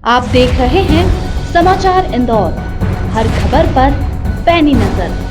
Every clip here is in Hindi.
आप देख रहे हैं समाचार इंदौर, हर खबर पर पैनी नजर।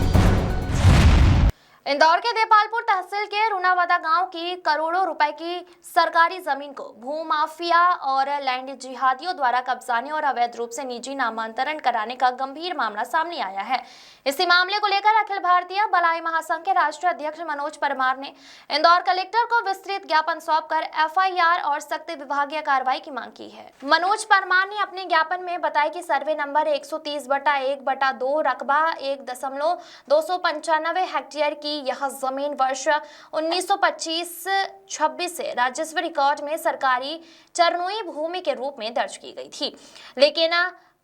इंदौर के देपालपुर तहसील के रूनावादा गांव की करोड़ों रुपए की सरकारी जमीन को भूमाफिया और लैंड जिहादियों द्वारा कब्जाने और अवैध रूप से निजी नामांतरण कराने का गंभीर मामला सामने आया है। इसी मामले को लेकर अखिल भारतीय बलाई महासंघ के राष्ट्रीय अध्यक्ष मनोज परमार ने इंदौर कलेक्टर को विस्तृत ज्ञापन सौंपकर एफआईआर और सख्त विभागीय कार्रवाई की मांग की है। मनोज परमार ने अपने ज्ञापन में बताया कि सर्वे नंबर 130/1/2 रकबा 1.295 हेक्टेयर की यह जमीन वर्ष 1925-26 से राजस्व रिकॉर्ड में सरकारी चरनोई भूमि के रूप में दर्ज की गई थी, लेकिन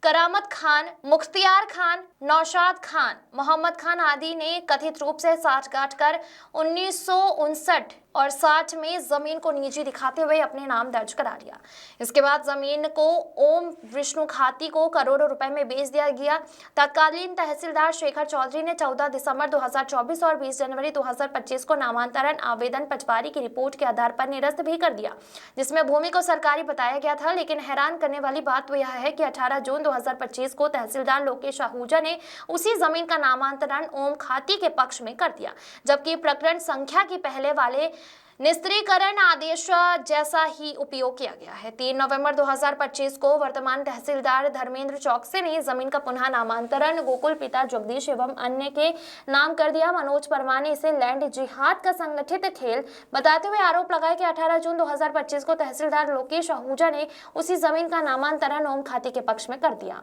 करामत खान, मुख्तियार खान, नौशाद खान, मोहम्मद खान आदि ने कथित रूप से साठगांठ कर 1959 और 60 में जमीन को निजी दिखाते हुए अपने नाम दर्ज करा लिया। इसके बाद जमीन को ओम विष्णु खाती को करोड़ों रुपए में बेच दिया गया। तत्कालीन तहसीलदार शेखर चौधरी ने 14 दिसंबर 2024 और 20 जनवरी 2025 को नामांतरण आवेदन पटवारी की रिपोर्ट के आधार पर निरस्त भी कर दिया, जिसमें भूमि को सरकारी बताया गया था। लेकिन हैरान करने वाली बात तो यह है कि 18 जून 2025 को तहसीलदार लोकेश आहूजा ने उसी जमीन का नामांतरण ओम खाती के पक्ष में कर दिया, जबकि प्रकरण संख्या की पहले वाले निस्त्रीकरण आदेश जैसा ही उपयोग किया गया है। 3 नवंबर 2025 को वर्तमान तहसीलदार धर्मेंद्र चौकसे ने जमीन का पुनः नामांतरण गोकुल पिता जगदीश एवं अन्य के नाम कर दिया। मनोज परमार ने इसे लैंड जिहाद का संगठित खेल बताते हुए आरोप लगाया कि 18 जून 2025 को तहसीलदार लोकेश आहूजा ने उसी जमीन का नामांतरण ओम खाती के पक्ष में कर दिया,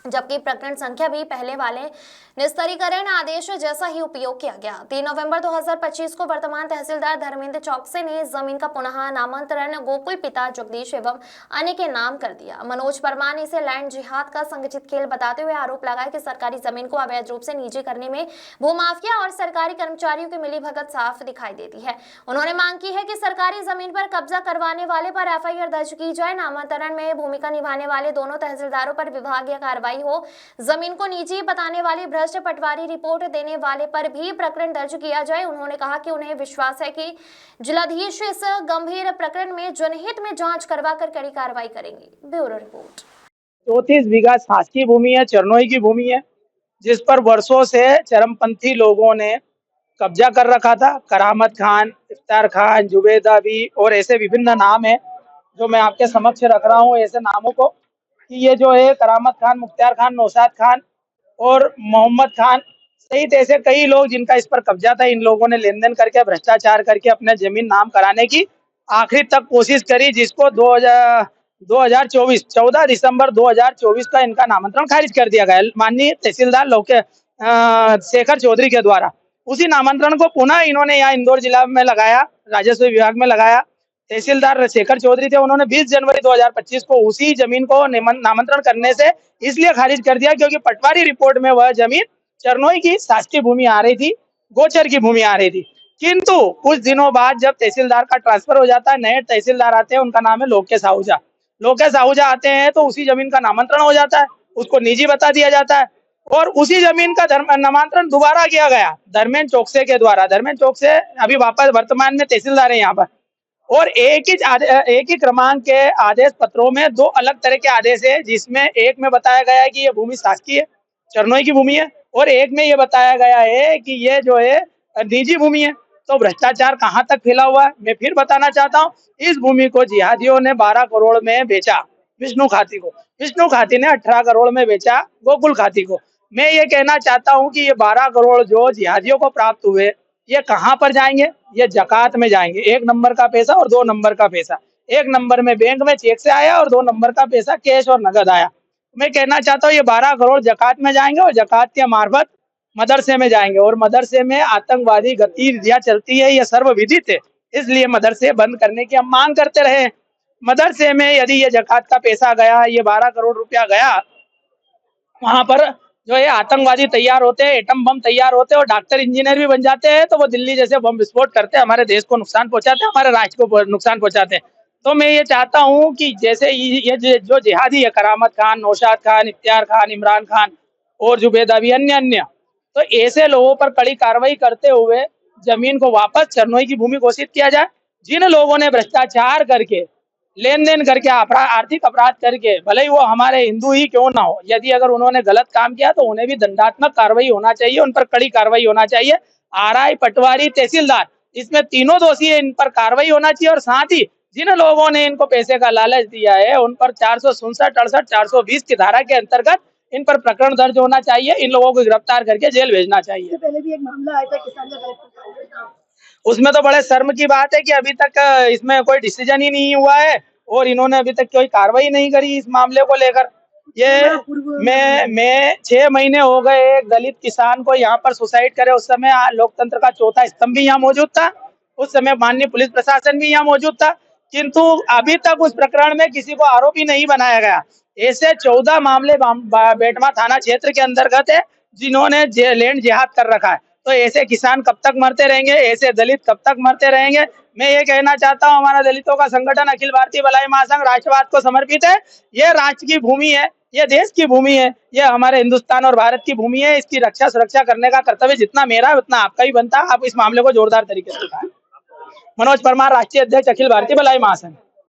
जबकि प्रकरण संख्या भी पहले वाले निस्तारीकरण आदेश जैसा ही उपयोग किया गया। 3 नवंबर 2025 को वर्तमान तहसीलदार धर्मेंद्र चौकसे ने जमीन का पुनः नामांतरण गोकुल पिता जगदीश एवं अन्य के नाम कर दिया। मनोज परमार ने इसे लैंड जिहाद का संगठित खेल बताते हुए आरोप लगाया कि सरकारी जमीन को अवैध रूप से निजी करने में भूमाफिया और सरकारी कर्मचारियों की मिलीभगत साफ दिखाई देती है। उन्होंने मांग की है कि सरकारी जमीन पर कब्जा करवाने वाले पर एफआईआर दर्ज की जाए, नामांतरण में भूमिका निभाने वाले दोनों तहसीलदारों पर विभागीय कार्रवाई हो, जमीन को निजी बताने वाली भ्रष्ट पटवारी रिपोर्ट देने वाले पर भी प्रकरण दर्ज किया जाए। उन्होंने कहा कि उन्हें विश्वास है कि जिलाधीश इस गंभीर प्रकरण में जनहित में जांच करवाकर कड़ी कार्रवाई करेंगे। Bureau report. 34 बीघा शासकीय भूमि है, चरनोई की भूमि है, जिस पर वर्षों से चरमपंथी लोगों ने कब्जा कर रखा था। करामत खान, इफ्तार खान, जुबेदा भी और ऐसे विभिन्न नाम है जो मैं आपके समक्ष रख रहा हूँ। ऐसे नामों को कि ये जो है करामत खान, मुख्तियार खान, नौशाद खान और मोहम्मद खान सहित ऐसे कई लोग जिनका इस पर कब्जा था, इन लोगों ने लेन देन करके भ्रष्टाचार करके अपने जमीन नाम कराने की आखिरी तक कोशिश करी, जिसको 2024 14 दिसंबर 2024 का इनका नामांतरण खारिज कर दिया गया माननीय तहसीलदार शेखर चौधरी के द्वारा। उसी नामांतरण को पुनः इन्होंने यहाँ इंदौर जिला में लगाया, राजस्व विभाग में लगाया। तहसीलदार शेखर चौधरी थे, उन्होंने 20 जनवरी 2025 को उसी जमीन को नामांतरण करने से इसलिए खारिज कर दिया क्योंकि पटवारी रिपोर्ट में वह जमीन चरनोई की शासकीय भूमि आ रही थी, गोचर की भूमि आ रही थी। किंतु कुछ दिनों बाद जब तहसीलदार का ट्रांसफर हो जाता है, नए तहसीलदार आते हैं, उनका नाम है लोकेश आहूजा। लोकेश आहूजा आते हैं तो उसी जमीन का नामांतरण हो जाता है, उसको निजी बता दिया जाता है और उसी जमीन का नामांतरण दोबारा किया गया धर्मेंद्र चौकसे के द्वारा। धर्मेंद्र चौकसे अभी वापस वर्तमान में तहसीलदार है यहाँ पर। और एक ही क्रमांक के आदेश पत्रों में 2 अलग तरह के आदेश है, जिसमें एक में बताया गया है कि ये भूमि शासकीय चरनोई की भूमि है और एक में ये बताया गया है कि ये जो है निजी भूमि है। तो भ्रष्टाचार कहाँ तक फैला हुआ है मैं फिर बताना चाहता हूँ। इस भूमि को जिहादियों ने 12 करोड़ में बेचा विष्णु खाती को, विष्णु खाती ने 18 करोड़ में बेचा गोकुल खाती को। मैं ये कहना चाहता हूँ कि ये 12 करोड़ जो जिहादियों को प्राप्त हुए ये कहाँ पर जाएंगे? ये जकात में जाएंगे। 1 नंबर का पैसा और 2 नंबर का पैसा। 1 नंबर में बैंक में चेक से आया और 2 नंबर का पैसा कैश और नगद आया। मैं कहना चाहता हूँ ये 12 करोड़ जकात में जाएंगे और जकात के मार्फत मदरसे में जाएंगे और मदरसे में आतंकवादी गतिविधियां चलती है, ये सर्वविदित है। इसलिए मदरसे बंद करने की हम मांग करते रहे। मदरसे में यदि ये जकात का पैसा गया, ये 12 करोड़ रुपया गया, वहां पर जो है आतंकवादी तैयार होते हैं, एटम बम तैयार होते हैं और डॉक्टर इंजीनियर भी बन जाते हैं। तो वो दिल्ली जैसे बम विस्फोट करते हैं, हमारे देश को नुकसान पहुंचाते हैं, हमारे राष्ट्र को नुकसान पहुंचाते हैं। तो मैं ये चाहता हूँ कि जैसे ये जो जिहादी है, करामत खान, नौशाद खान, इफ्तियार खान, इमरान खान और जुबेदा भी अन्य, तो ऐसे लोगों पर कड़ी कार्रवाई करते हुए जमीन को वापस चरनोई की भूमि घोषित किया जाए। जिन लोगों ने भ्रष्टाचार करके लेन देन करके आर्थिक अपराध करके, भले ही वो हमारे हिंदू ही क्यों ना हो, यदि अगर उन्होंने गलत काम किया तो उन्हें भी दंडात्मक कार्रवाई होना चाहिए, उन पर कड़ी कार्रवाई होना चाहिए। आरआई, पटवारी, तहसीलदार, इसमें तीनों दोषी है, इन पर कार्रवाई होना चाहिए। और साथ ही जिन लोगों ने इनको पैसे का लालच दिया है उन पर 467, 68, 420 की धारा के अंतर्गत इन पर प्रकरण दर्ज होना चाहिए। इन लोगों को गिरफ्तार करके जेल भेजना चाहिए। पहले भी एक मामला आया था किसान का कलेक्टर, उसमें तो बड़े शर्म की बात है कि अभी तक इसमें कोई डिसीजन ही नहीं हुआ है और इन्होंने अभी तक कोई कार्रवाई नहीं करी इस मामले को लेकर। ये मैं 6 महीने हो गए एक दलित किसान को यहाँ पर सुसाइड करे, उस समय लोकतंत्र का चौथा स्तंभ भी यहाँ मौजूद था, उस समय माननीय पुलिस प्रशासन भी यहाँ मौजूद था, किंतु अभी तक उस प्रकरण में किसी को आरोपी नहीं बनाया गया। ऐसे 14 मामले बेटमा थाना क्षेत्र के अंतर्गत है जिन्होंने लैंड जिहाद कर रखा है। तो ऐसे किसान कब तक मरते रहेंगे, ऐसे दलित कब तक मरते रहेंगे। मैं ये कहना चाहता हूँ, हमारा दलितों का संगठन अखिल भारतीय भलाई महासंघ राष्ट्रवाद को समर्पित है। ये राष्ट्र की भूमि है, ये देश की भूमि है, ये हमारे हिंदुस्तान और भारत की भूमि है। इसकी रक्षा सुरक्षा करने का कर्तव्य जितना मेरा है उतना आपका भी बनता है। आप इस मामले को जोरदार तरीके से उठाएं। मनोज परमार, राष्ट्रीय अध्यक्ष अखिल भारतीय भलाई महासंघ।